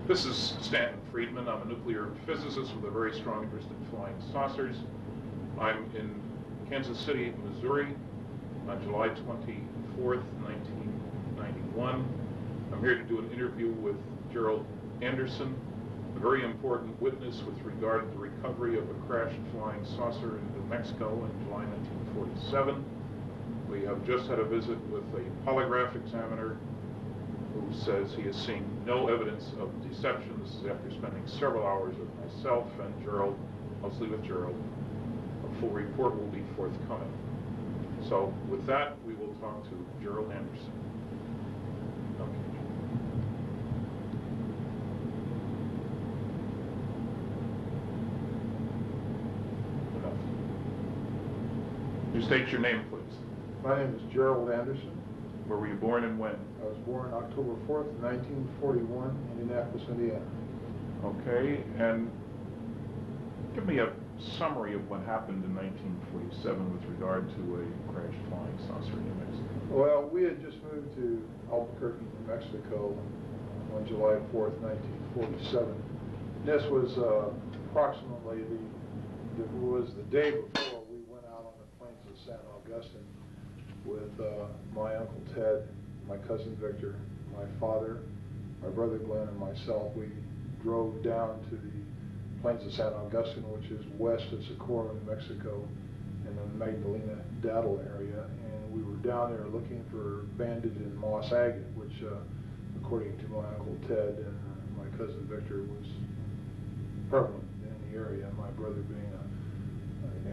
This is Stanton Friedman. I'm a nuclear physicist with a very strong interest in flying saucers. I'm in Kansas City, Missouri on July 24th, 1991. I'm here to do an interview with Gerald Anderson, a very important witness with regard to the recovery of a crashed flying saucer in New Mexico in July 1947. We have just had a visit with a polygraph examiner who says he has seen no evidence of deception. This is after spending several hours with myself and Gerald, mostly with Gerald. A full report will be forthcoming. So with that, we will talk to Gerald Anderson. Okay. Enough. You state your name, please. My name is Gerald Anderson. Where were you born and when? I was born October 4th, 1941, Indianapolis, Indiana. Okay, and give me a summary of what happened in 1947 with regard to a crashed flying saucer in New Mexico. Well, we had just moved to Albuquerque, New Mexico on July 4th, 1947. This was approximately the day before we went out on the plains of San Augustine with my Uncle Ted, my cousin Victor, my father, my brother Glenn, and myself. We drove down to the plains of San Augustine, which is west of Socorro, New Mexico, in the Magdalena Daddle area, and we were down there looking for banded and moss agate, which, according to my Uncle Ted and my cousin Victor, was prevalent in the area. My brother being an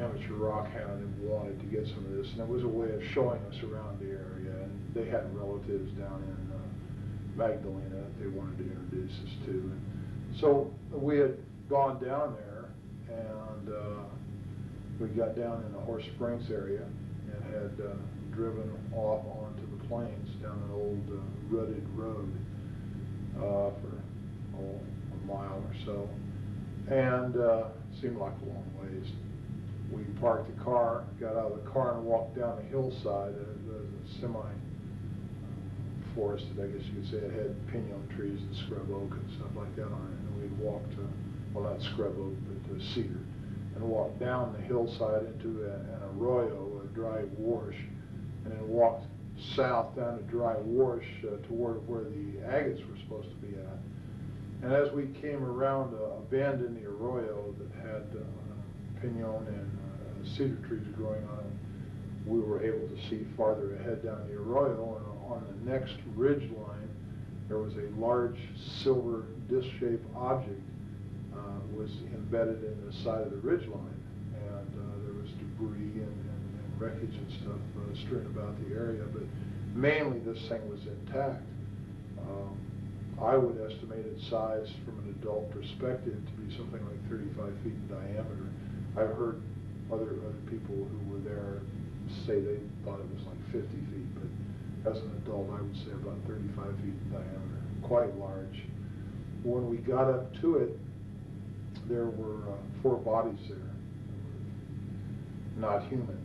amateur rock hound and wanted to get some of this, and it was a way of showing us around the area, and they had relatives down in Magdalena that they wanted to introduce us to. And so we had gone down there, and we got down in the Horse Springs area and had driven off onto the plains down an old rutted road for a mile or so, and seemed like a long ways. We parked the car, got out of the car, and walked down the hillside. There's a semi-forested, I guess you could say. It had pinon trees and scrub oak and stuff like that on it. And we'd walked, well, not scrub oak, but cedar, and walked down the hillside into an arroyo, a dry wash, and then walked south down a dry wash toward where the agates were supposed to be at. And as we came around a bend in the arroyo that had pinon and cedar trees growing on it, we were able to see farther ahead down the arroyo, and on the next ridge line there was a large silver disc-shaped object was embedded in the side of the ridge line, and there was debris and wreckage and stuff strewn about the area, but mainly this thing was intact. I would estimate its size from an adult perspective to be something like 35 feet in diameter. I've heard other people who were there say they thought it was like 50 feet, but as an adult I would say about 35 feet in diameter, quite large. When we got up to it, there were 4 bodies there, not human.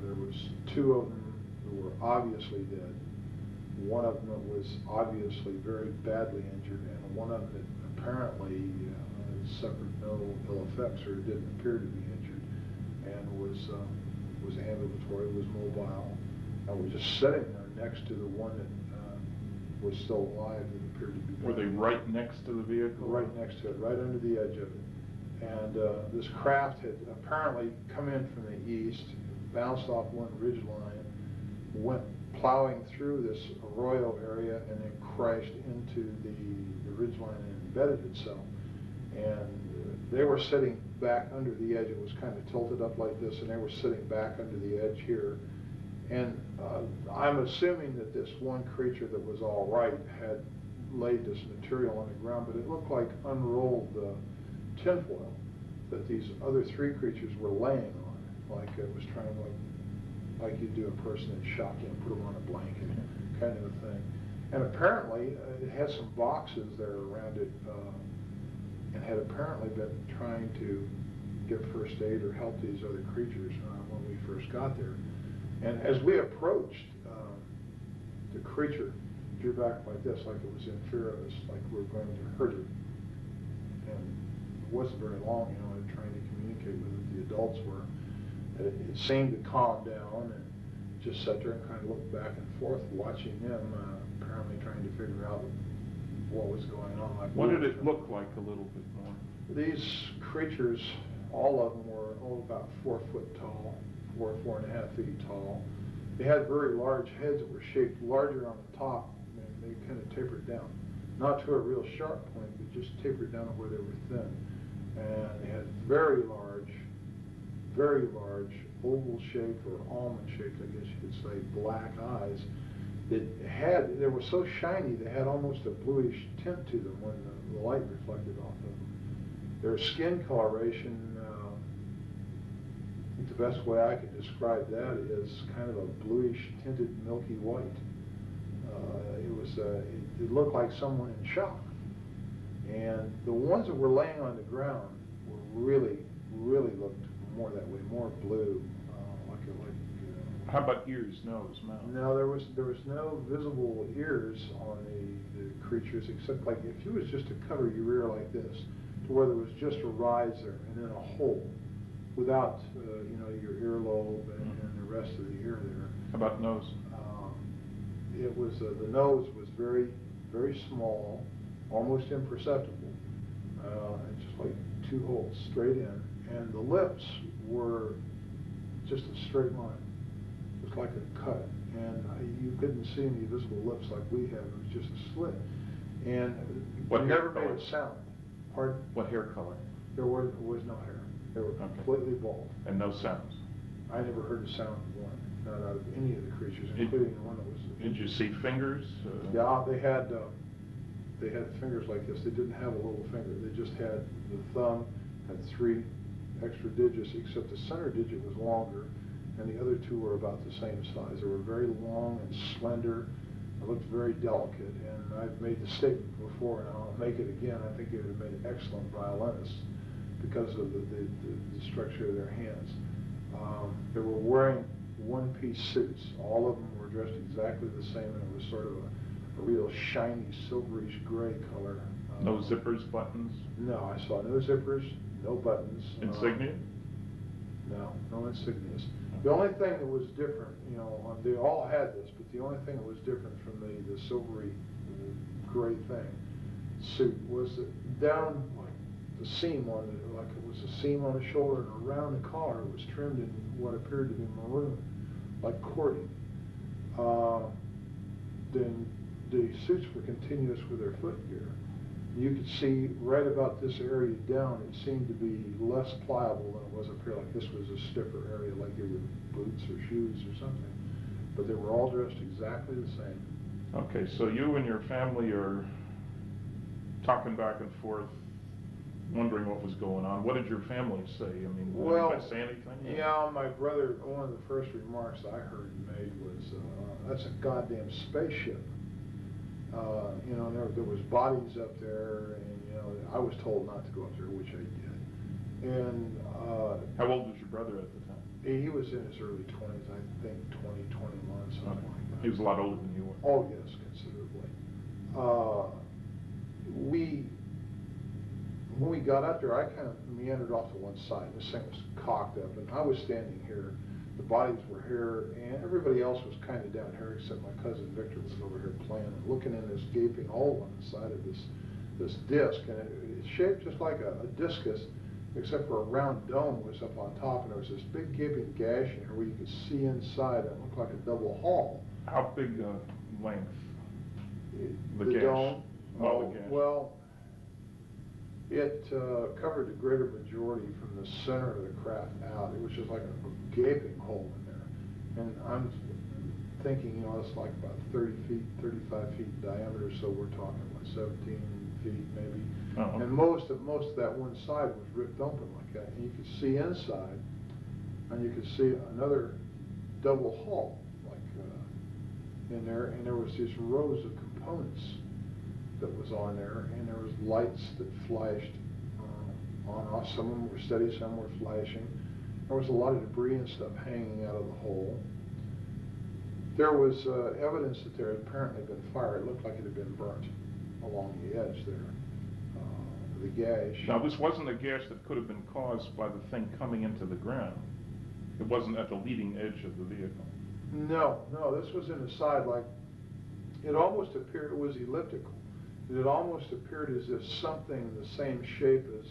There was 2 of them who were obviously dead. One of them was obviously very badly injured, and one of them apparently suffered no ill effects, or didn't appear to be injured, and was ambulatory, was mobile, and was just sitting there next to the one that was still alive that appeared to be dead. Were they right next to the vehicle? Right next to it, right under the edge of it. And this craft had apparently come in from the east, bounced off one ridge line, went plowing through this arroyo area, and then crashed into the ridge line and embedded itself. And they were sitting back under the edge. It was kind of tilted up like this, and they were sitting back under the edge here. And I'm assuming that this one creature that was all right had laid this material on the ground, but it looked like unrolled tinfoil that these other 3 creatures were laying on, like it was trying to, like you do a person that's shot, you put them on a blanket, kind of a thing. And apparently it had some boxes there around it, and had apparently been trying to give first aid or help these other creatures when we first got there. And as we approached the creature, drew back like this, like it was in fear of us, like we were going to hurt it. And it wasn't very long, you know, trying to communicate with it. The adults were. It seemed to calm down and just sat there and kind of looked back and forth, watching them, apparently trying to figure out what was going on. Like, what did it look like a little bit more? These creatures, all of them were about 4 foot tall, 4.5 feet tall. They had very large heads that were shaped larger on the top, and they kind of tapered down. Not to a real sharp point, but just tapered down where they were thin. And they had very large, oval-shaped or almond-shaped, I guess you could say, black eyes. They were so shiny, they had almost a bluish tint to them when the light reflected off of them. Their skin coloration, I think the best way I could describe that is kind of a bluish tinted milky white. It looked like someone in shock. And the ones that were laying on the ground were really looked more that way, more blue, How about ears, nose, mouth? No, there was no visible ears on the creatures, except like if you was just to cover your ear like this, to where there was just a rise there and then a hole, without your earlobe and the rest of the ear there. How about nose? It was the nose was very small, almost imperceptible, and just like 2 holes straight in, and the lips were just a straight line. It was like a cut, and you couldn't see any visible lips like we have. It was just a slit, and What it hair never color? made a sound. Pardon? What hair color? There was no hair. They were completely bald. And no sounds? I never heard a sound of one, not out of any of the creatures, including the one that was. Did you see fingers? Yeah, they had fingers like this. They didn't have a little finger. They just had the thumb, had 3 extra digits, except the center digit was longer, and the other 2 were about the same size. They were very long and slender. It looked very delicate, and I've made the statement before, and I'll make it again. I think they would have made excellent violinists because of the structure of their hands. They were wearing one-piece suits. All of them were dressed exactly the same, and it was sort of a real shiny, silverish gray color. No zippers, buttons? No, I saw no zippers, no buttons. Insignia? No insignias. The only thing that was different, they all had this, but the only thing that was different from the silvery gray suit was that down the seam on it, like it was a seam on the shoulder, and around the collar it was trimmed in what appeared to be maroon, like cording. Then the suits were continuous with their footgear. You could see right about this area down, it seemed to be less pliable than it was up here, like this was a stiffer area, like they were boots or shoes or something. But they were all dressed exactly the same. Okay, so you and your family are talking back and forth, wondering what was going on. What did your family say? I mean, did they say anything? Yeah, my brother, one of the first remarks I heard made was, that's a goddamn spaceship. There was bodies up there, and I was told not to go up there, which I did. And how old was your brother at the time? He was in his early 20s, I think 20, 21, something like that. He was a lot older than you were. Oh yes, considerably. When we got up there, I kind of meandered off to one side. This thing was cocked up, and I was standing here. The bodies were here, and everybody else was kind of down here, except my cousin Victor was over here playing and looking in this gaping hole on the side of this disc, and it's shaped just like a discus, except for a round dome was up on top, and there was this big gaping gash in here where you could see inside. It looked like a double hall. How big length? The gash. dome? Oh, the gash. Well, it covered the greater majority from the center of the craft out. It was just like a gaping hole in there. And I'm thinking, it's like about 30 feet, 35 feet in diameter, so we're talking about 17 feet maybe. Uh-huh. And most of that one side was ripped open like that. And you could see inside, and you could see another double hull in there, and there was these rows of components that was on there, and there was lights that flashed on off. Some of them were steady, some were flashing. There was a lot of debris and stuff hanging out of the hole. There was evidence that there had apparently been fire. It looked like it had been burnt along the edge there. The gash. Now, this wasn't a gash that could have been caused by the thing coming into the ground. It wasn't at the leading edge of the vehicle. No, this was in the side, like, it almost appeared, it was elliptical. It almost appeared as if something the same shape as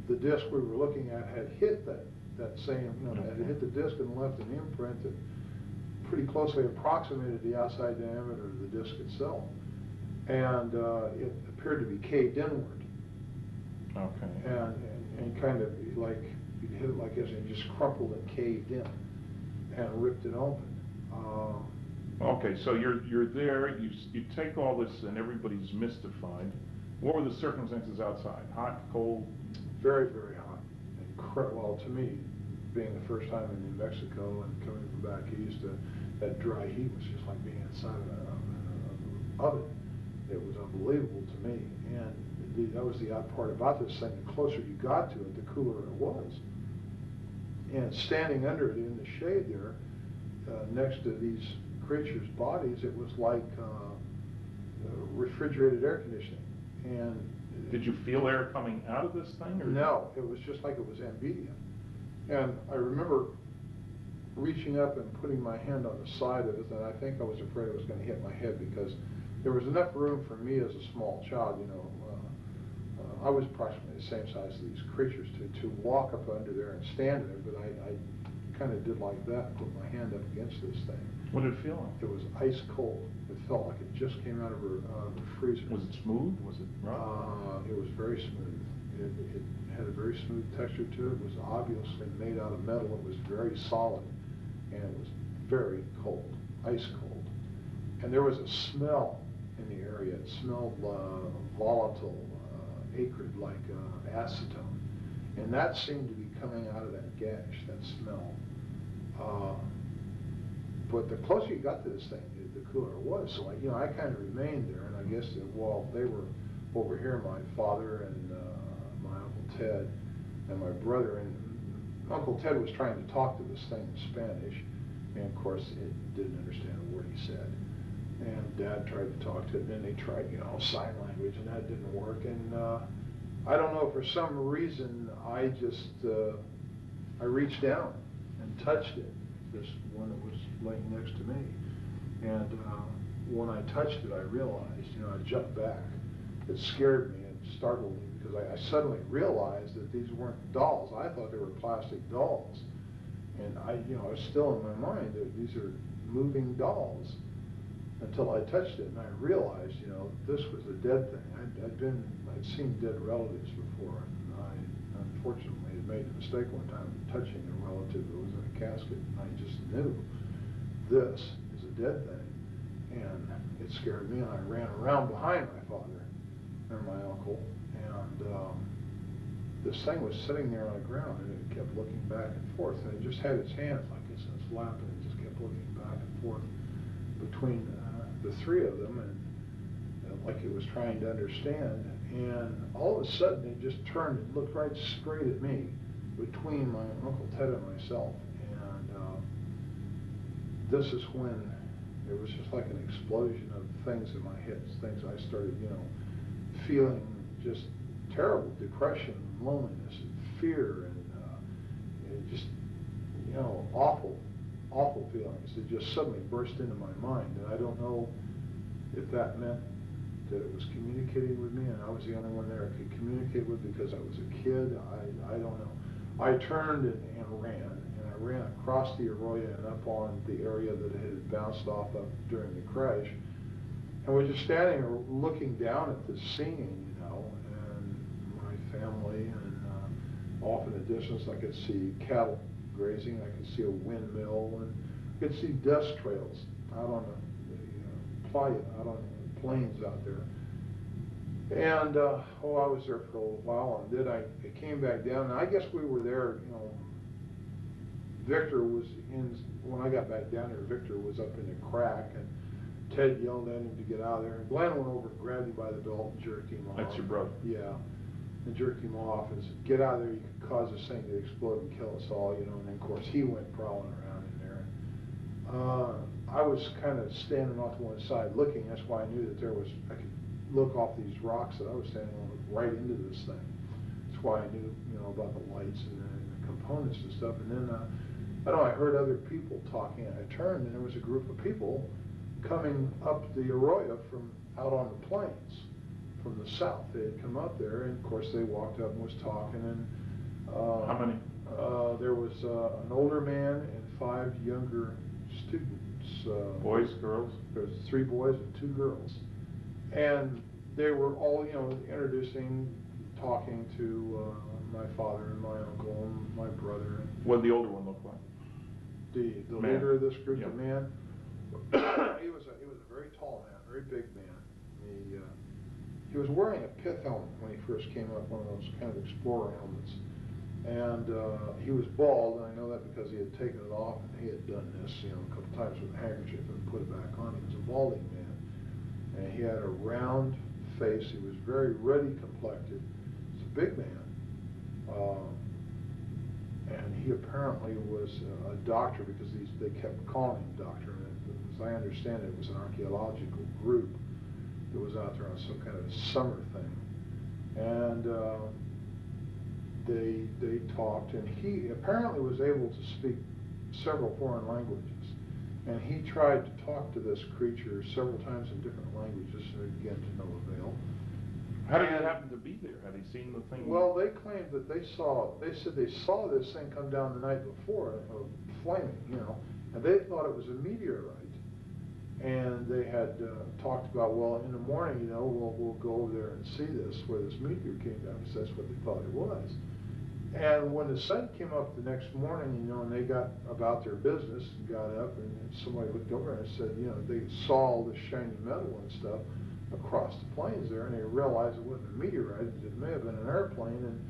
the disc we were looking at had hit that same, had hit the disc and left an imprint that pretty closely approximated the outside diameter of the disc itself. And it appeared to be caved inward. Okay. And kind of like, you hit it like this and just crumpled and caved in and ripped it open. Okay, so you're there, you take all this and everybody's mystified. What were the circumstances outside? Hot, cold? Very, very hot. Well, to me, being the first time in New Mexico and coming from back east, that dry heat was just like being inside of an oven. It was unbelievable to me. And that was the odd part about this thing. The closer you got to it, the cooler it was. And standing under it in the shade there, next to these creatures' bodies, it was like refrigerated air conditioning. And did you feel air coming out of this thing? Or? No, it was just like it was ambient. And I remember reaching up and putting my hand on the side of it, and I think I was afraid it was going to hit my head because there was enough room for me as a small child, I was approximately the same size as these creatures to walk up under there and stand there, but I kind of did like that and put my hand up against this thing. What did it feel like? It was ice cold. It felt like it just came out of a freezer. Was it smooth? Was it rough? It was very smooth. It had a very smooth texture to it. It was obviously made out of metal. It was very solid, and it was very cold, ice cold. And there was a smell in the area. It smelled volatile, acrid, like acetone. And that seemed to be coming out of that gash, that smell. But the closer you got to this thing, the cooler it was. So I kind of remained there, and I guess that while they were over here, my father and my Uncle Ted and my brother, and Uncle Ted was trying to talk to this thing in Spanish, and of course it didn't understand a word he said. And Dad tried to talk to it, and then they tried, sign language, and that didn't work. And I don't know, for some reason, I just, I reached down and touched it, this one that was laying next to me. And when I touched it, I realized, I jumped back. It scared me and startled me because I suddenly realized that these weren't dolls. I thought they were plastic dolls. And I was still in my mind that these are moving dolls until I touched it and I realized, this was a dead thing. I'd seen dead relatives before, and I unfortunately had made the mistake one time of touching a relative that was in a casket, and I just knew this is a dead thing. And it scared me, and I ran around behind my father and my uncle, and this thing was sitting there on the ground, and it kept looking back and forth, and it just had its hands like this in its lap, and it just kept looking back and forth between the three of them, and like it was trying to understand. And all of a sudden it just turned and looked right straight at me between my Uncle Ted and myself. And this is when it was just like an explosion of things in my head, things I started, feeling just terrible depression, loneliness, and fear, and just, awful feelings that just suddenly burst into my mind. And I don't know if that meant that it was communicating with me and I was the only one there I could communicate with because I was a kid. I don't know. I turned and ran, and I ran across the arroyo and up on the area that it had bounced off of during the crash. And we're just standing there looking down at this scene, and my family, and off in the distance I could see cattle grazing, I could see a windmill, and I could see dust trails out on the plains out there. And I was there for a little while, and then I came back down, and I guess we were there, Victor was when I got back down there, Victor was up in the crack, and Ted yelled at him to get out of there, and Glenn went over and grabbed him by the belt and jerked him off. That's your brother? Yeah, and jerked him off and said, get out of there, you could cause this thing to explode and kill us all, and then of course he went prowling around in there. I was kind of standing off to one side looking. That's why I knew that I could look off these rocks that I was standing on, look right into this thing. That's why I knew, about the lights and the components and stuff. And then, I heard other people talking, and I turned, and there was a group of people coming up the arroyo from out on the plains from the south. They had come up there, and of course they walked up and was talking. And how many? There was an older man and 5 younger students. Boys, girls? There was 3 boys and 2 girls. And they were all, introducing, talking to my father and my uncle and my brother. What did the older one look like? The man. leader of this group, Yep. the man, he was a very tall man, very big man. He was wearing a pith helmet when he first came up, one of those kind of explorer helmets. And he was bald, and I know that because he had taken it off, and he had done this, a couple times with a handkerchief and put it back on. He was a balding man, and he had a round face. He was very ruddy complected. He's a big man, and he apparently was a doctor because they kept calling him doctor. And as I understand it, it was an archaeological group that was out there on some kind of summer thing, and they talked, and he apparently was able to speak several foreign languages, and he tried to talk to this creature several times in different languages, and again to no avail. How did he happen to be there? Had he seen the thing? Well, they claimed that they said they saw this thing come down the night before, flaming, and they thought it was a meteorite. And they had talked about, well, in the morning, we'll go over there and see this, where this meteor came down, because that's what they thought it was. And when the sun came up the next morning, and they got about their business and got up, and somebody looked over and said, they saw all this shiny metal and stuff across the plains there, and they realized it wasn't a meteorite, it may have been an airplane, and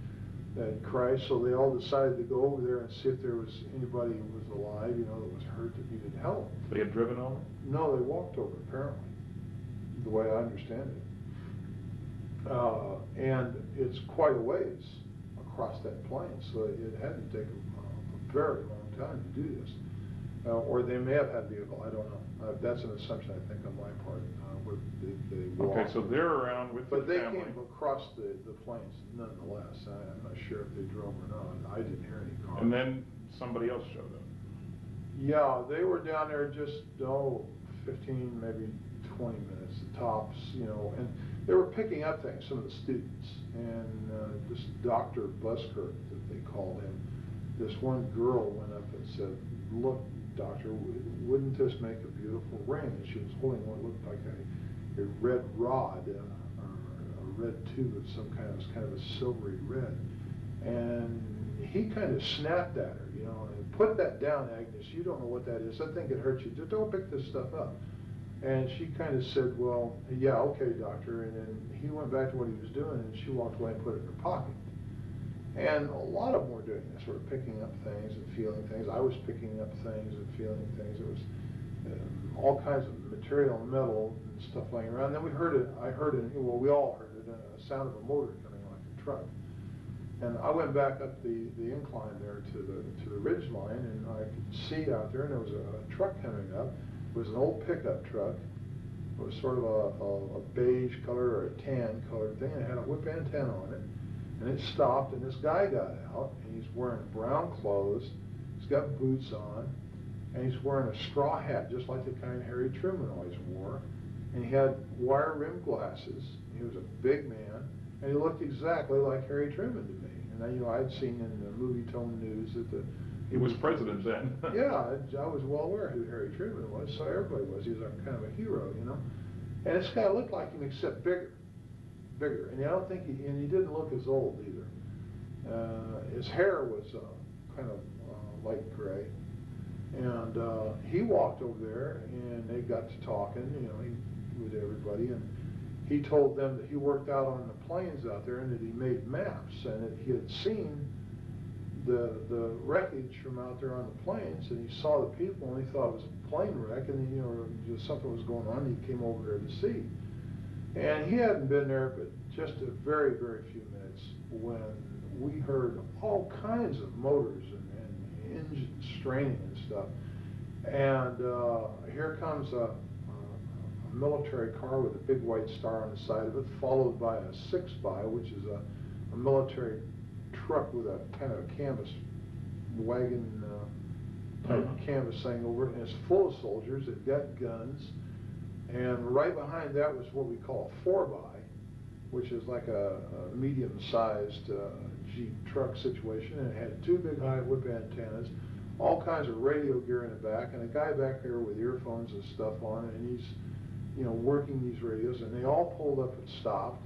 that crashed. So they all decided to go over there and see if there was anybody who was alive, that was hurt, that needed help. They had driven over? No, they walked over, apparently, the way I understand it. And it's quite a ways across that plain, so it had to take a very long time to do this. Or they may have had a vehicle, I don't know. That's an assumption, I think, on my part. Where they walked. Okay, so they're around with the family. But they came across the plains nonetheless. I'm not sure if they drove or not. I didn't hear any cars. And then somebody else showed up. Yeah, they were down there just, 15, maybe 20 minutes at tops, and they were picking up things, some of the students. And this Dr. Buskirk, that they called him, this one girl went up and said, "Look, doctor, wouldn't this make a beautiful ring?" And she was holding what looked like a red rod, or a red tube of some kind. It was kind of a silvery red. And he kind of snapped at her, and "Put that down, Agnes. You don't know what that is. I think it hurts you. Just don't pick this stuff up." And she kind of said, "Well, yeah, okay, doctor." And then he went back to what he was doing, and she walked away and put it in her pocket. And a lot of them were doing this, were picking up things and feeling things. I was picking up things and feeling things. It was all kinds of material, metal, and stuff lying around. Then we heard it, we all heard it, a sound of a motor coming like a truck. And I went back up the incline there to the ridge line, and I could see out there, and there was a truck coming up. It was an old pickup truck. It was sort of a beige color or a tan colored thing, and it had a whip antenna on it. And it stopped, and this guy got out, and he's wearing brown clothes, he's got boots on, and he's wearing a straw hat, just like the kind Harry Truman always wore. And he had wire-rimmed glasses. He was a big man, and he looked exactly like Harry Truman to me. And I'd seen in the movie tone news that he was president then. Yeah, I was well aware who Harry Truman was, so everybody was. He was kind of a hero, And this guy looked like him, except bigger. And I don't think he didn't look as old either. His hair was kind of light gray, and he walked over there, and they got to talking, with everybody, and he told them that he worked out on the plains out there, and that he made maps, and that he had seen the wreckage from out there on the plains, and he saw the people, and he thought it was a plane wreck, and just something was going on, and he came over there to see. And he hadn't been there but just a very, very few minutes when we heard all kinds of motors and engines straining and stuff. And here comes a military car with a big white star on the side of it, followed by a 6x, which is a military truck with a kind of a canvas wagon type canvas thing over it, and it's full of soldiers. They've got guns, and right behind that was what we call a 4x, which is like a medium-sized Jeep truck situation, and it had two big high whip antennas, all kinds of radio gear in the back, and a guy back there with earphones and stuff on, and he's, you know, working these radios, and they all pulled up and stopped.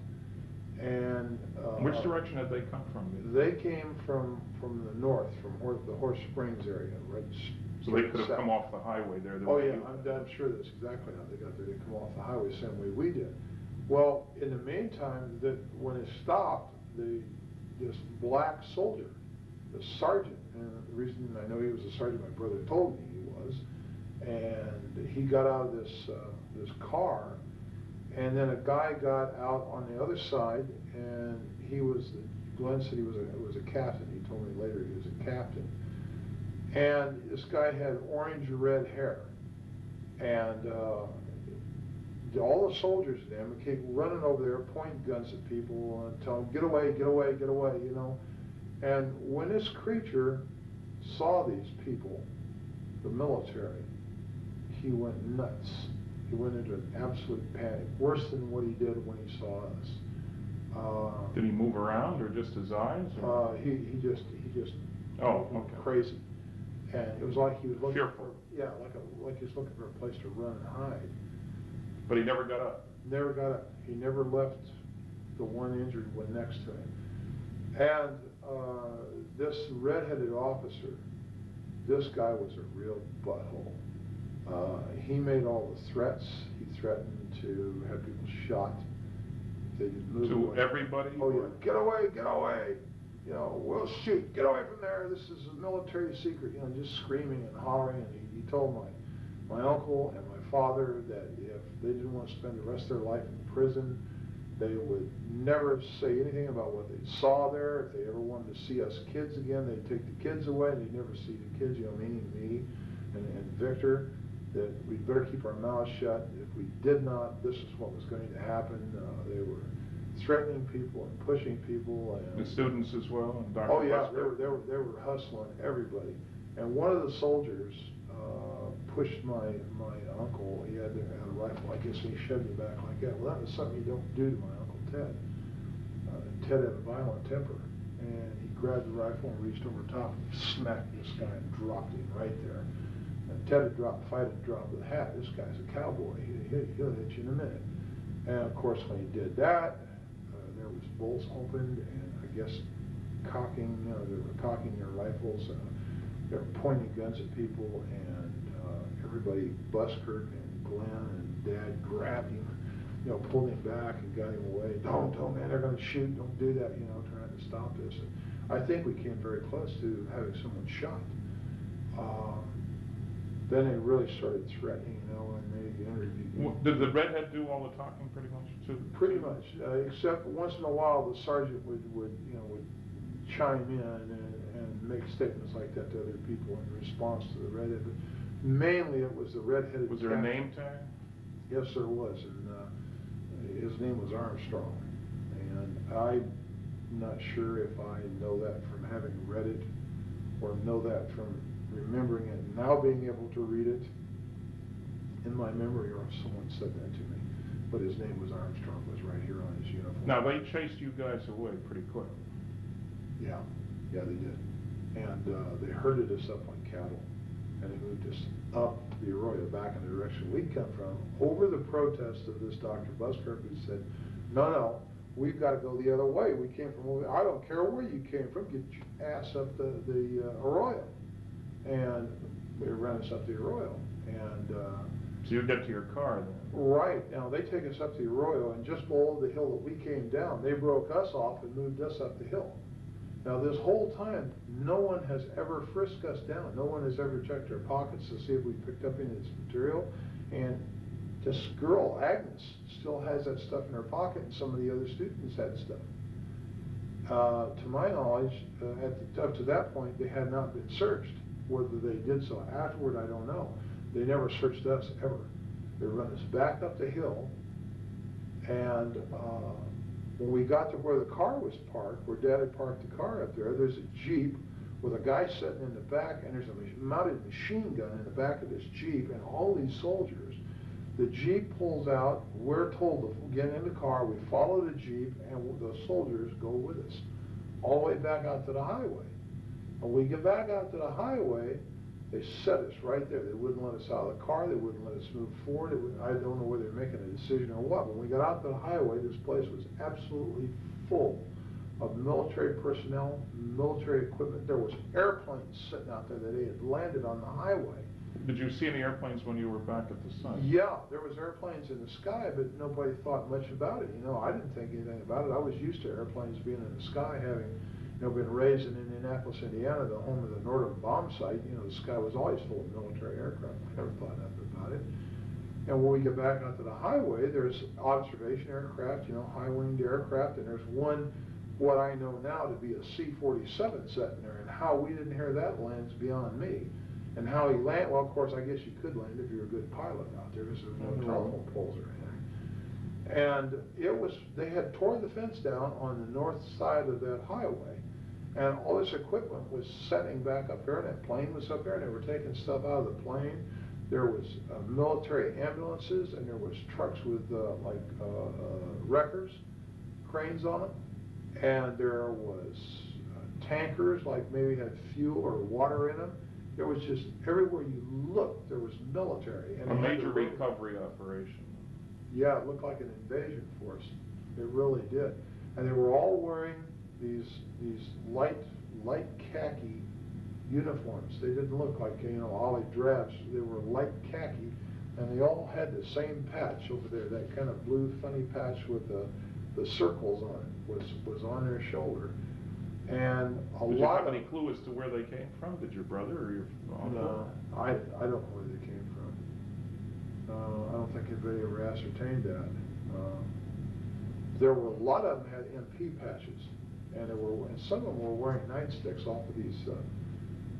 And which direction had they come from? They came from the north, from the Horse Springs area, right? So they could have come off the highway there. Oh yeah, I'm sure that's exactly how they got there. They come off the highway the same way we did. Well, in the meantime, when it stopped, this black soldier, the sergeant, and the reason I know he was a sergeant, my brother told me he was, and he got out of this car, and then a guy got out on the other side, and Glenn said he was a captain. He told me later he was a captain. And this guy had orange-red hair, and all the soldiers in them came running over there, pointing guns at people, and telling them, get away, get away, get away, you know. And when this creature saw these people, the military, he went nuts. He went into an absolute panic, worse than what he did when he saw us. Did he move around, or just his eyes? He just oh, okay. Crazy, and it was like he was looking fearful. Like he was looking for a place to run and hide. But he never got up. Never got up. He never left the one injured one next to him. And this red-headed officer, this guy was a real butthole. He made all the threats. He threatened to have people shot. They didn't move to away. Everybody? Oh yeah, get away, get away. You know, we'll shoot, get away from there. This is a military secret. You know, just screaming and hollering. And he told my uncle and my father that if they didn't want to spend the rest of their life in prison, they would never say anything about what they saw there. If they ever wanted to see us kids again, they'd take the kids away, and they'd never see the kids, you know, meaning me and Victor, that we'd better keep our mouths shut. If we did not, this is what was going to happen. They were threatening people and pushing people. And the students as well? And Dr. Oh yeah, Busker? they were hustling everybody. And one of the soldiers pushed my uncle. He had a rifle, I guess, and he shoved him back like that. Well, that was something you don't do to my Uncle Ted. Ted had a violent temper, and he grabbed the rifle and reached over top and smacked this guy and dropped him right there. And Ted had dropped, fight had dropped the hat. This guy's a cowboy. He'll hit you in a minute. And of course, when he did that, there was bolts opened, and I guess they were cocking their rifles. They were pointing guns at people, and everybody, Busker and Glenn and Dad, grabbed him, you know, pulled him back and got him away. Don't, man, they're going to shoot. Don't do that, you know, trying to stop this. And I think we came very close to having someone shot. Then they really started threatening, you know, and they interviewed me. Did the redhead do all the talking pretty much too? Pretty much, except once in a while the sergeant would chime in and make statements like that to other people in response to the redhead. But mainly it was the redheaded. Was there a name tag? Yes, there was, and his name was Armstrong. And I'm not sure if I know that from having read it or know that from remembering it and now being able to read it in my memory, or if someone said that to me. But his name was Armstrong, was right here on his uniform. Now, they chased you guys away pretty quick. Yeah, they did. And they herded us up on cattle, and they moved us up the arroyo back in the direction we'd come from, over the protest of this Dr. Busker, who said, no, we've got to go the other way. We came from over there. I don't care where you came from, get your ass up the arroyo. And they ran us up the arroyo. And so you get to your car then? Right. Now, they take us up the arroyo, and just below the hill that we came down, they broke us off and moved us up the hill. Now, this whole time, no one has ever frisked us down. No one has ever checked our pockets to see if we picked up any of this material. And this girl, Agnes, still has that stuff in her pocket, and some of the other students had stuff. To my knowledge, up to that point, they had not been searched. Whether they did so afterward, I don't know. They never searched us ever. They run us back up the hill, and when we got to where the car was parked, where Dad had parked the car up there, there's a Jeep with a guy sitting in the back, and there's a mounted machine gun in the back of this Jeep, and all these soldiers. The Jeep pulls out, we're told to get in the car, we follow the Jeep, and the soldiers go with us, all the way back out to the highway. When we get back out to the highway, they set us right there. They wouldn't let us out of the car, they wouldn't let us move forward. I don't know whether they're making a decision or what. When we got out to the highway, this place was absolutely full of military personnel, military equipment. There was airplanes sitting out there that they had landed on the highway. Did you see any airplanes when you were back at the site? Yeah, there was airplanes in the sky, but nobody thought much about it. You know, I didn't think anything about it. I was used to airplanes being in the sky, having, you know, been raised in Indianapolis, Indiana, the home of the Northern bomb site. You know, the sky was always full of military aircraft. I never thought nothing about it. And when we get back onto the highway, there's observation aircraft, you know, high-winged aircraft, and there's one, what I know now to be a C-47 sitting there, and how we didn't hear that land's beyond me. And how he landed, well, of course, I guess you could land if you're a good pilot out there, because there's no telephone poles or anything. And it was, they had torn the fence down on the north side of that highway, and all this equipment was setting back up there, and that plane was up there, and they were taking stuff out of the plane. There was military ambulances, and there was trucks with wreckers, cranes on them, and there was tankers, like maybe had fuel or water in them. There was just, everywhere you looked, there was military. And a major recovery operation. Yeah, it looked like an invasion force. It really did. And they were all wearing these light khaki uniforms. They didn't look like, you know, olive drabs. They were light khaki, and they all had the same patch over there, that kind of blue funny patch with the circles on it was on their shoulder. And Did you have any clue as to where they came from? Did your brother or your uncle? No, I don't know where they came from. I don't think anybody ever ascertained that. There were a lot of them had MP patches, and some of them were wearing nightsticks off of these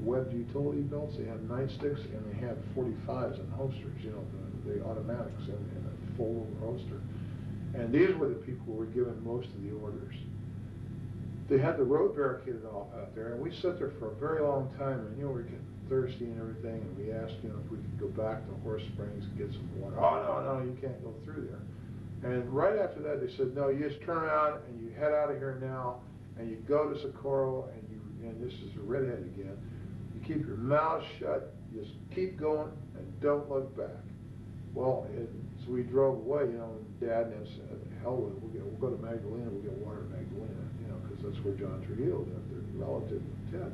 webbed utility belts. They had nightsticks, and they had 45s and holsters, you know, the automatics in a full holster. And these were the people who were given most of the orders. They had the road barricaded off out there, and we sat there for a very long time, and, you know, we were getting thirsty and everything, and we asked, you know, if we could go back to Horse Springs and get some water. Oh, no, you can't go through there. And right after that, they said, no, you just turn around and you head out of here now, and you go to Socorro, and this is a redhead again, you keep your mouth shut, just keep going, and don't look back. Well, so we drove away, you know, Dad and I said, hell with it, we'll go to Magdalena, we'll get water in Magdalena, you know, because that's where John Trujillo lived, their relative with Ted.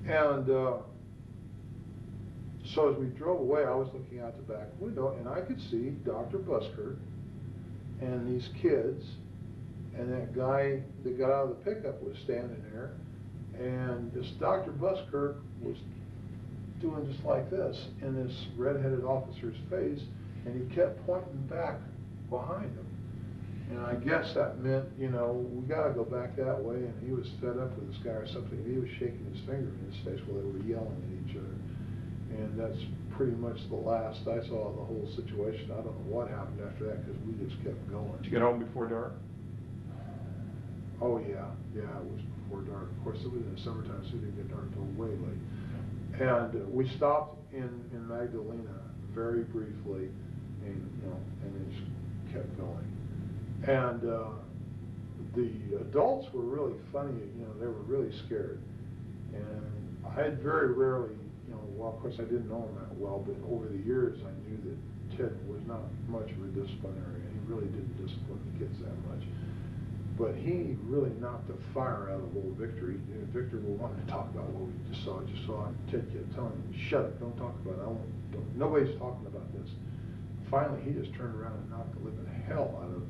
And so as we drove away, I was looking out the back window, and I could see Dr. Buskirk and these kids, and that guy that got out of the pickup was standing there, and this Dr. Buskirk was doing just like this in this red-headed officer's face, and he kept pointing back behind him. And I guess that meant, you know, we got to go back that way, and he was fed up with this guy or something. He was shaking his finger in his face while they were yelling at each other. And that's pretty much the last I saw of the whole situation. I don't know what happened after that, because we just kept going. Did you get home before dark? Oh, yeah, it was before dark. Of course, it was in the summertime, so it didn't get dark until way late. And we stopped in Magdalena very briefly, and, you know, and then just kept going. And the adults were really funny, you know, they were really scared. And I had very rarely, you know, well, of course I didn't know him that well, but over the years I knew that Ted was not much of a disciplinarian. He really didn't discipline the kids that much. But he really knocked the fire out of old Victor. Victor wanted to talk about what we just saw. And Ted kept telling him, shut up, don't talk about it. Nobody's talking about this. Finally, he just turned around and knocked the living hell out of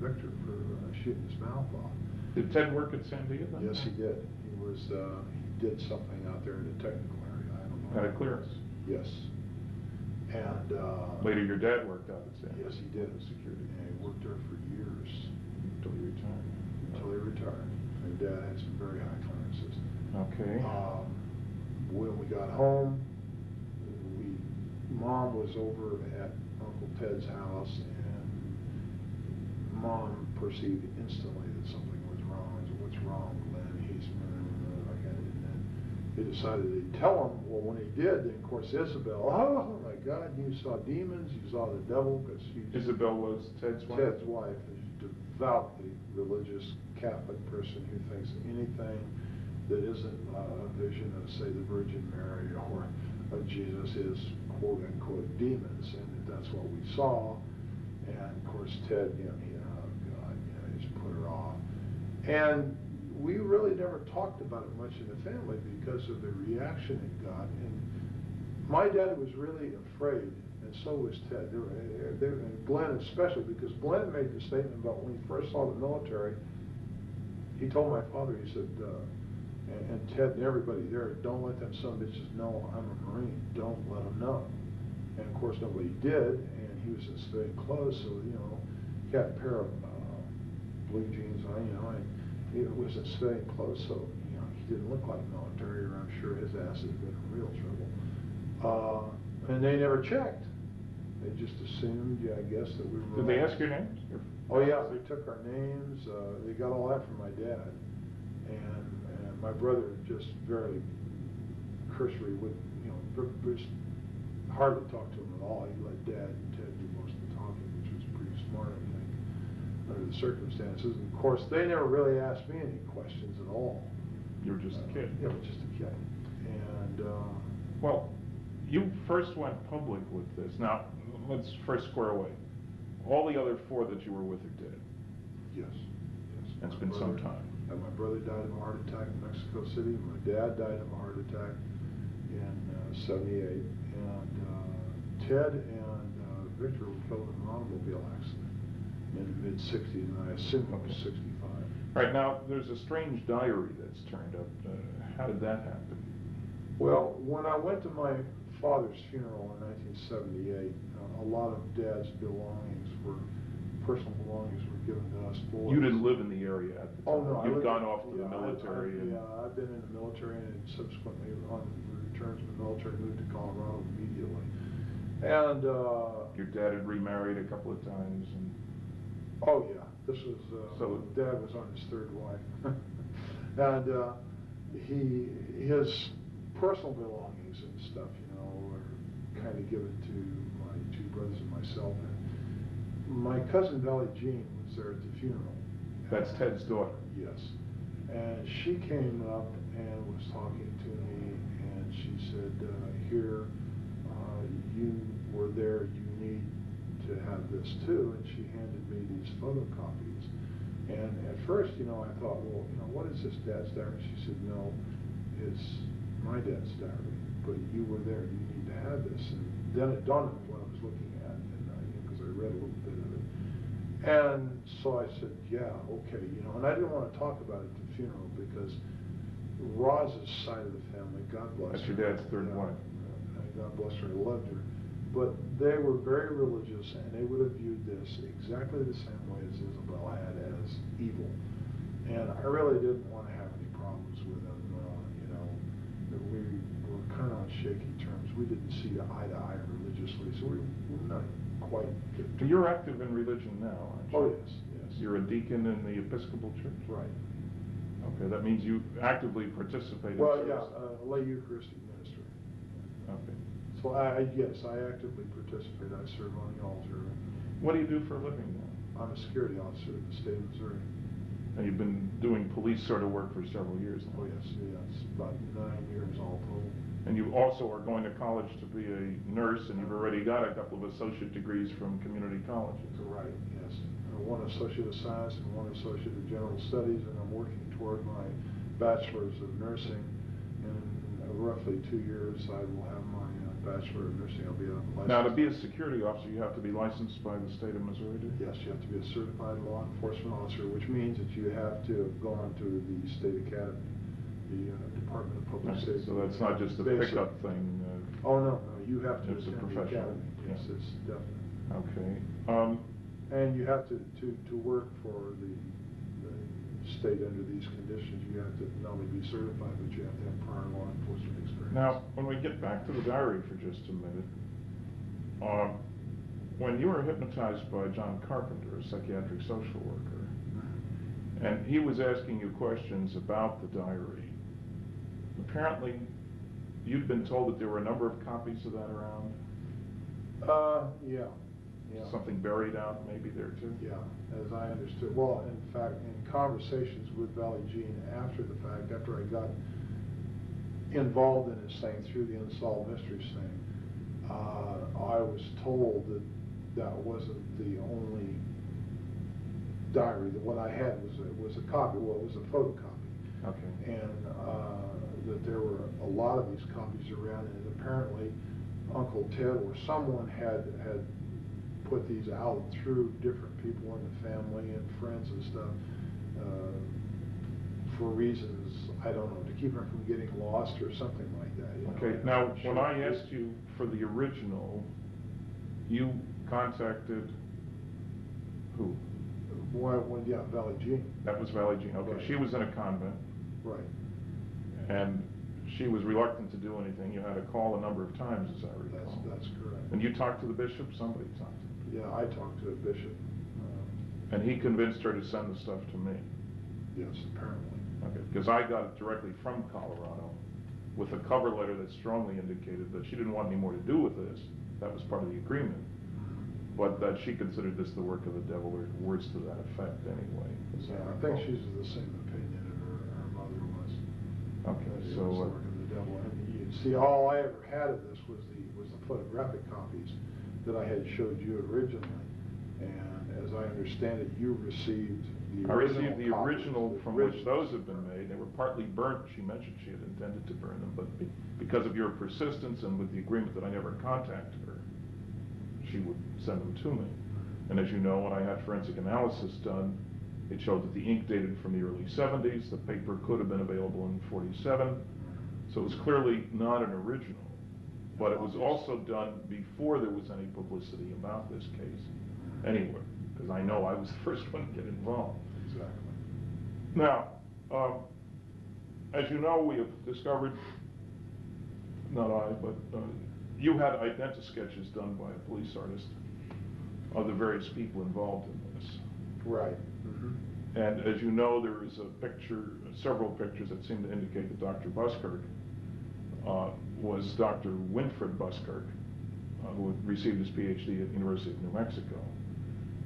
Victor for shooting his mouth off. Did Ted work at Sandia then? Yes, he did. He did something out there in the technical area. I don't know. Had a clearance? Yes. And later your dad worked out at Sandia? Yes, he did. Security. And he worked there for years. Until he retired? Until he retired. And Dad had some very high clearances. Okay. When we got home, Mom was over at Uncle Ted's house, and Mom perceived instantly that something was wrong. I said, "What's wrong, Glenn?" He's like, and then he decided to tell him. Well, when he did, then of course Isabel, oh my God, you saw demons, you saw the devil, because Isabel was Ted's wife? Ted's wife is a devoutly religious Catholic person who thinks anything that isn't a vision of, say, the Virgin Mary or of Jesus is quote-unquote demons, and that's what we saw. And of course Ted, oh God, he just put her off. And we really never talked about it much in the family because of the reaction it got. And my dad was really afraid, and so was Ted. And Glenn especially, because Glenn made the statement about when he first saw the military, he told my father, he said, and Ted and everybody there, don't let them son of bitches know I'm a Marine. Don't let them know. And of course nobody did, and he was in civilian clothes, so he had a pair of blue jeans on, and he was in civilian clothes, so he didn't look like military, or I'm sure his ass had been in real trouble. And they never checked. They just assumed, I guess, that we were. Did they ask your names? Oh yeah, they took our names. They got all that from my dad, and my brother just very cursory would, just hardly talk to him at all. He let Dad and Ted do most of the talking, which was pretty smart, I think, under the circumstances. And of course, they never really asked me any questions at all. You were just a kid. Yeah, I was just a kid. And well, you first went public with this. Now, let's first square away. All the other four that you were with are dead. Yes. It's been some time. And my brother died of a heart attack in Mexico City. My dad died of a heart attack in '78. And Ted and Victor were killed in an automobile accident in the mid-'60s, and I assume it was '65. Right, now, there's a strange diary that's turned up. How did that happen? Well, when I went to my father's funeral in 1978, a lot of Dad's personal belongings were given to us boys. You didn't live in the area at the time? Oh, no. You'd gone off to the military? I've been in the military, and subsequently, on return to the military, moved to Colorado immediately. And your dad had remarried a couple of times? Oh, yeah. This was, so Dad was on his third wife. And his personal belongings and stuff, were kind of given to my two brothers and myself. And my cousin Valley Jean was there at the funeral. That's Ted's daughter? Yes. And she came up and was talking to me, and she said, here, you were there, you need to have this too. And she handed me these photocopies. And at first, I thought, well, what is this Dad's diary? She said, no, it's my dad's diary, but you were there, you need to have this. And then it dawned on me what I was looking at, and because I read a little bit of it. And so I said, yeah, okay, and I didn't want to talk about it at the funeral because Roz's side of the family, God bless her. That's your dad's third wife. God bless her, I loved her. But they were very religious, and they would have viewed this exactly the same way as Isabel had, as evil. And I really didn't want to have any problems with them. We were kind of on shaky terms. We didn't see eye to eye religiously, so we're not quite good. You're active in religion now, aren't you? Oh, yes. You're a deacon in the Episcopal Church? Right. Okay, that means you actively participate in Well, service. yeah, lay Eucharistic ministry. Okay. So I actively participate. I serve on the altar. What do you do for a living now? I'm a security officer in the state of Missouri. And you've been doing police sort of work for several years now? Oh, yes, it's about 9 years all told. And you also are going to college to be a nurse, and you've already got a couple of associate degrees from community colleges. Right, yes. One associate of science and one associate of general studies, and I'm working toward my bachelor's of nursing. In roughly 2 years, I will have my Bachelor of Nursing. I'll be a licensed. Now, to be a security officer, you have to be licensed by the state of Missouri, do you? Yes, you have to be a certified law enforcement officer, which means that you have to have gone to the state academy, the Department of Public Safety. So that's not just a pickup thing? Oh, no, you have to It's a attend the professional. academy. Yes, it's definite. Okay. And you have to work for the state under these conditions. You have to not only be certified, but you have to have prior law enforcement experience. Now, when we get back to the diary for just a minute, When you were hypnotized by John Carpenter, a psychiatric social worker, and he was asking you questions about the diary, apparently you'd been told that there were a number of copies of that around? Yeah. Something buried out maybe there too? Yeah, as I understood. Well, in fact, in conversations with Valley Jean after the fact, after I got involved in this thing through the Unsolved Mysteries thing, I was told that that wasn't the only diary. That what I had was a copy. Well, it was a photocopy. Okay. And that there were a lot of these copies around, and apparently Uncle Ted or someone had put these out through different people in the family and friends and stuff for reasons, I don't know, to keep them from getting lost or something like that. You know? Okay, now when I asked you for the original, you contacted who? Yeah, Valley Jean. That was Valley Jean. Okay, Right. she was in a convent. Right. And she was reluctant to do anything. You had to call a number of times, as I recall. That's correct. And you talked to the bishop? Somebody talked to him? Yeah, I talked to a bishop. And he convinced her to send the stuff to me? Yes, apparently. Okay, because I got it directly from Colorado with a cover letter that strongly indicated that she didn't want any more to do with this. That was part of the agreement. But that she considered this the work of the devil, or words to that effect anyway. Yeah, I think she's of the same opinion as her mother was. Okay, It so was the work of the devil. And you see, all I ever had of this was the photographic copies that I had showed you originally. And as I understand it, you received the original. I received the copies, original the from which originals. those had been made. They were partly burnt. She mentioned she had intended to burn them, but because of your persistence and with the agreement that I never contacted her, she would send them to me. And as you know, when I had forensic analysis done, it showed that the ink dated from the early 70s. The paper could have been available in 47. So it was clearly not an original. But it was also done before there was any publicity about this case anywhere, because I know I was the first one to get involved. Exactly. Now, as you know, we have discovered, not I, but you had identi-sketches done by a police artist of the various people involved in this. Right. And as you know, there is a picture, several pictures that seem to indicate that Dr. Buskirk was Dr. Winfred Buskirk, who had received his PhD at the University of New Mexico.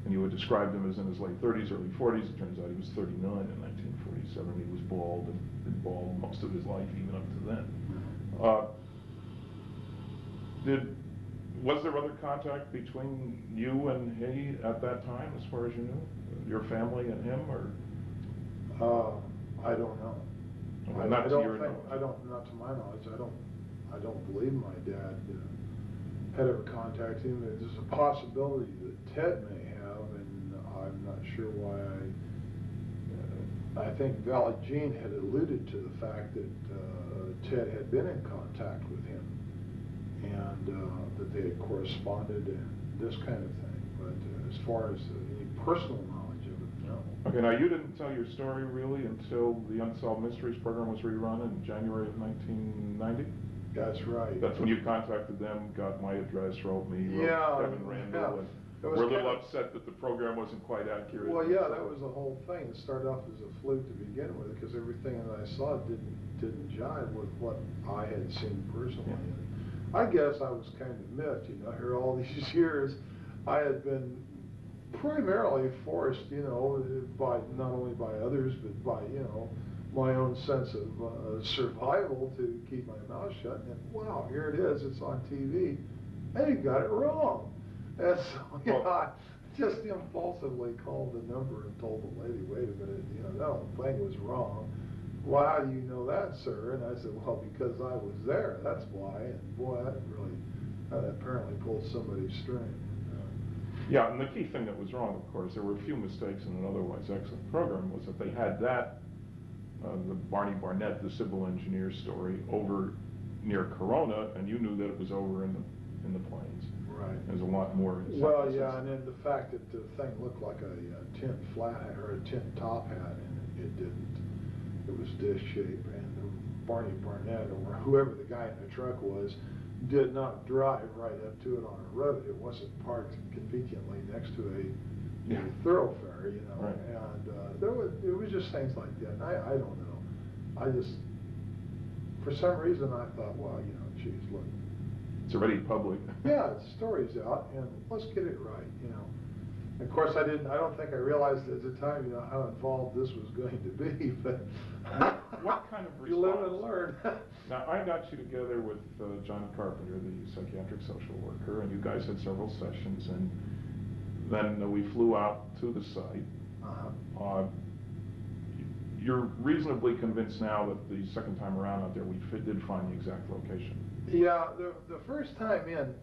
And you had described him as in his late 30s, early 40s. It turns out he was 39 in 1947. He was bald and been bald most of his life, even up to then. Was there other contact between you and he at that time, as far as you knew? Your family and him, or? I don't know. Well, not to your knowledge. Not to my knowledge. I don't believe my dad had ever contacted him. There's a possibility that Ted may have, and I'm not sure why. I think Valley Jean had alluded to the fact that Ted had been in contact with him, and that they had corresponded and this kind of thing. But as far as any personal knowledge of it, no. Okay, now you didn't tell your story really until the Unsolved Mysteries program was rerun in January of 1990? That's right. That's when you contacted them, got my address, wrote me, wrote Kevin Randall, and we're a little upset that the program wasn't quite accurate. Well, yeah, that was the whole thing. It started off as a fluke to begin with, because everything that I saw didn't jive with what I had seen personally. Yeah. I guess I was kind of miffed, here all these years. I had been primarily forced, by not only by others, but by, my own sense of survival to keep my mouth shut. And wow, here it is, it's on TV. And he got it wrong. And so, I just impulsively called the number and told the lady, wait a minute, that whole thing was wrong. Well, how do you know that, sir? And I said, well, because I was there, that's why. And boy, that apparently pulled somebody's string. Yeah, and the key thing that was wrong, of course, there were a few mistakes in an otherwise excellent program, was that they had that, the Barney Barnett, the civil engineer story, over near Corona, and you knew that it was over in the plains. Right. There's a lot more. Well, yeah, and then the fact that the thing looked like a tin flat hat or a tin top hat, and it didn't. It was dish shape, and Barney Barnett, or whoever the guy in the truck was, did not drive right up to it on a road. It wasn't parked conveniently next to a thoroughfare, you know. Right. And it was just things like that. And I don't know. I just, for some reason, I thought, well, you know, geez, look. It's already public. Yeah, the story's out, and let's get it right, you know. Of course, I don't think I realized at the time, you know, how involved this was going to be, but what kind of response? You live and learn. Now, I got you together with John Carpenter, the psychiatric social worker, and you guys had several sessions, and then we flew out to the site. You're reasonably convinced now that the second time around out there we did find the exact location. Yeah, the first time in,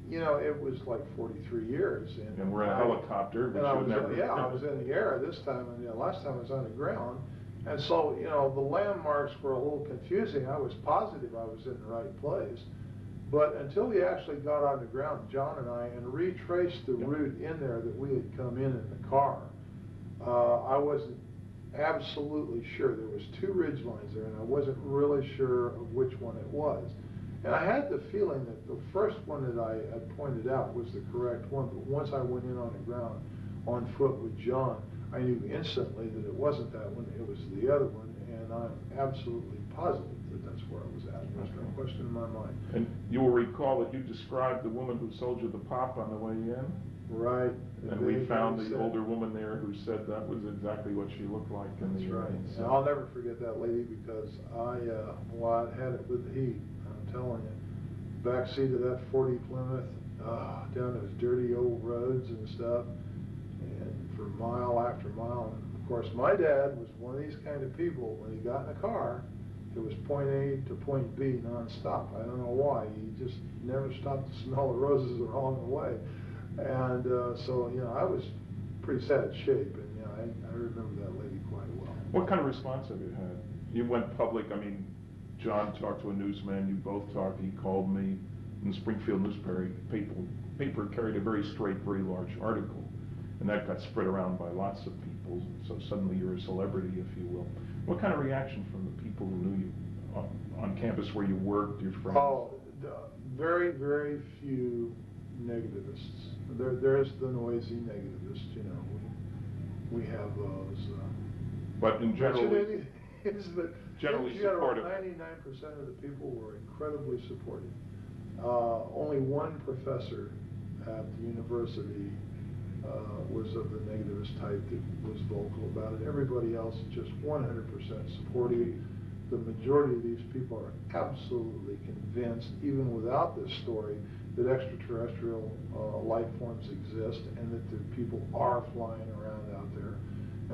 you know, it was like 43 years. And we're in a helicopter, which I you've never... Yeah, I was in the air this time, and the last time I was on the ground. And so, you know, the landmarks were a little confusing. I was positive I was in the right place. But until we actually got on the ground, John and I, and retraced the route in there that we had come in the car, I wasn't absolutely sure. There was two ridge lines there, and I wasn't really sure of which one it was. And I had the feeling that the first one that I had pointed out was the correct one, but once I went in on the ground on foot with John, I knew instantly that it wasn't that one, it was the other one, and I'm absolutely positive that that's where I was at. There's no question in my mind. And you will recall that you described the woman who sold you the pop on the way in? Right. And we found the older woman there who said that was exactly what she looked like. That's right. And I'll never forget that lady because I had it with the heat. I'm telling you. Backseat of that 40 Plymouth, down those dirty old roads and stuff, and for mile after mile. And of course, my dad was one of these kind of people. When he got in a car, it was point A to point B nonstop. I don't know why. He just never stopped to smell the roses along the way. And so, you know, I was pretty sad shape, and you know, I remember that lady quite well. What kind of response have you had? You went public. I mean, John talked to a newsman. You both talked. He called me. In the Springfield newspaper, paper carried a very straight, very large article, and that got spread around by lots of people. So suddenly you're a celebrity, if you will. What kind of reaction from the people who knew you on campus where you worked, your friends? Oh, very, very few negativists. There's the noisy negativists, you know. We have those. But in general, generally supportive. 99% of the people were incredibly supportive. Only one professor at the university was of the negativist type that was vocal about it. Everybody else just 100% supportive. The majority of these people are absolutely convinced, even without this story, that extraterrestrial life forms exist and that the people are flying around out there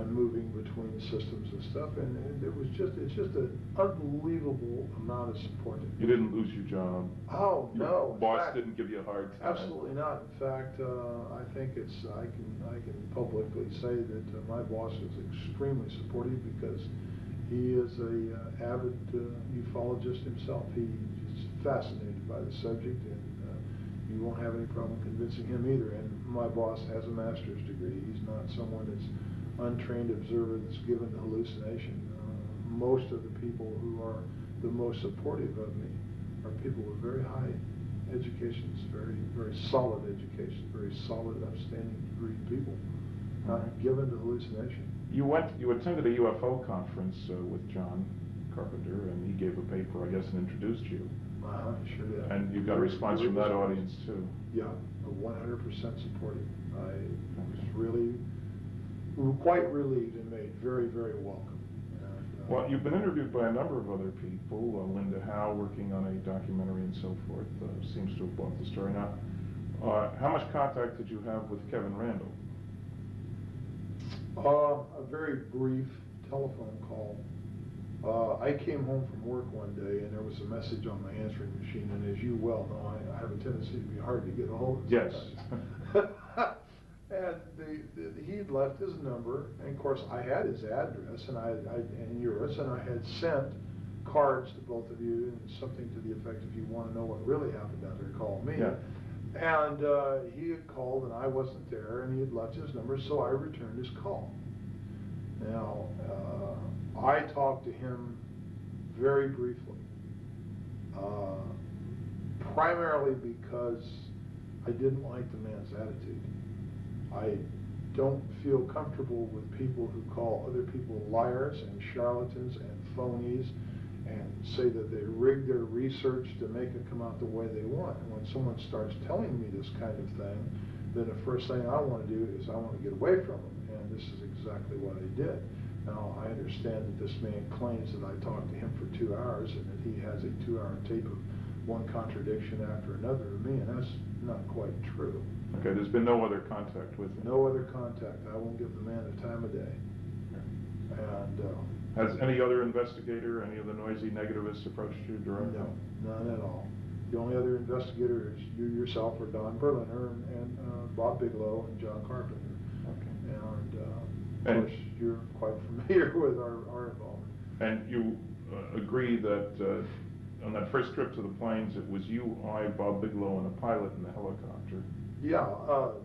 and moving between systems and stuff. And it's just an unbelievable amount of support. You didn't lose your job. Oh, no. Your boss didn't give you a hard time. Absolutely not. In fact, I think I can publicly say that my boss is extremely supportive because he is a avid ufologist himself. He's fascinated by the subject, and you won't have any problem convincing him either. And my boss has a master's degree. He's not someone that's untrained observer that's given to hallucination. Most of the people who are the most supportive of me are people with very high educations, very, very solid education, very solid, upstanding degree people, not given to hallucination. You attended a UFO conference with John Carpenter, and he gave a paper, I guess, and introduced you. Sure did. And you got a response from that audience too. Yeah, 100% supportive. I was really quite relieved and made very, very welcome. And, well, you've been interviewed by a number of other people. Linda Howe, working on a documentary and so forth, seems to have bought the story. Now, how much contact did you have with Kevin Randall? A very brief telephone call. I came home from work one day and there was a message on my answering machine, and as you well know, I have a tendency to be hard to get a hold of. Yes. And he'd left his number, and of course I had his address and yours, and I had sent cards to both of you, and something to the effect, if you want to know what really happened out there, call me. Yeah. And he had called and I wasn't there, and he had left his number, so I returned his call. Now, I talked to him very briefly. primarily because I didn't like the man's attitude. I don't feel comfortable with people who call other people liars and charlatans and phonies and say that they rig their research to make it come out the way they want. And when someone starts telling me this kind of thing, then the first thing I want to do is I want to get away from them. And this is exactly what I did. Now, I understand that this man claims that I talked to him for 2 hours and that he has a 2-hour tape of one contradiction after another of me, and that's not quite true. Okay, there's been no other contact with him? No other contact. I won't give the man the time of day. And has any other investigator, any of the noisy negativists approached you directly? no, none at all. The only other investigator is you yourself, or Don Berliner, and Bob Bigelow and John Carpenter. Okay. And of course, you're quite familiar with our involvement. And you agree that on that first trip to the plains, it was you, I, Bob Bigelow, and a pilot in the helicopter? Yeah,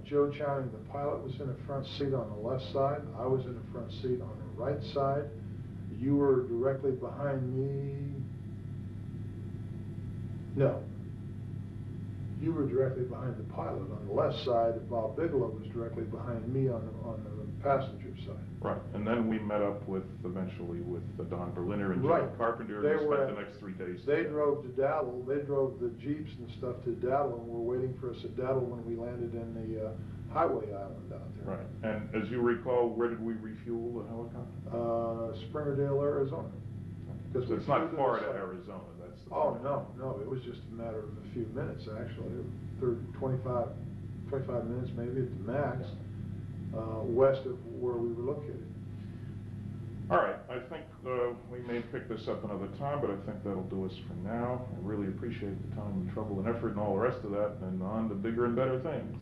Joe Channing, the pilot, was in the front seat on the left side. I was in the front seat on the right side. You were directly behind me. No. You were directly behind the pilot on the left side. Bob Bigelow was directly behind me on the passenger side. Right, and then we met up eventually with Don Berliner and John Right. Carpenter, and we spent the next 3 days They together. drove to Daddle. They drove the Jeeps and stuff to Daddle, and were waiting for us at Daddle when we landed in the highway island out there. Right, and as you recall, where did we refuel the helicopter? Springerdale, Arizona. So it's not flew far the to site. Arizona, that's the Oh, point. no, it was just a matter of a few minutes, actually. 25 minutes maybe at the max, west of where we were located. All right, I think we may pick this up another time, but I think that'll do us for now. I really appreciate the time and trouble and effort and all the rest of that, and on to bigger and better things.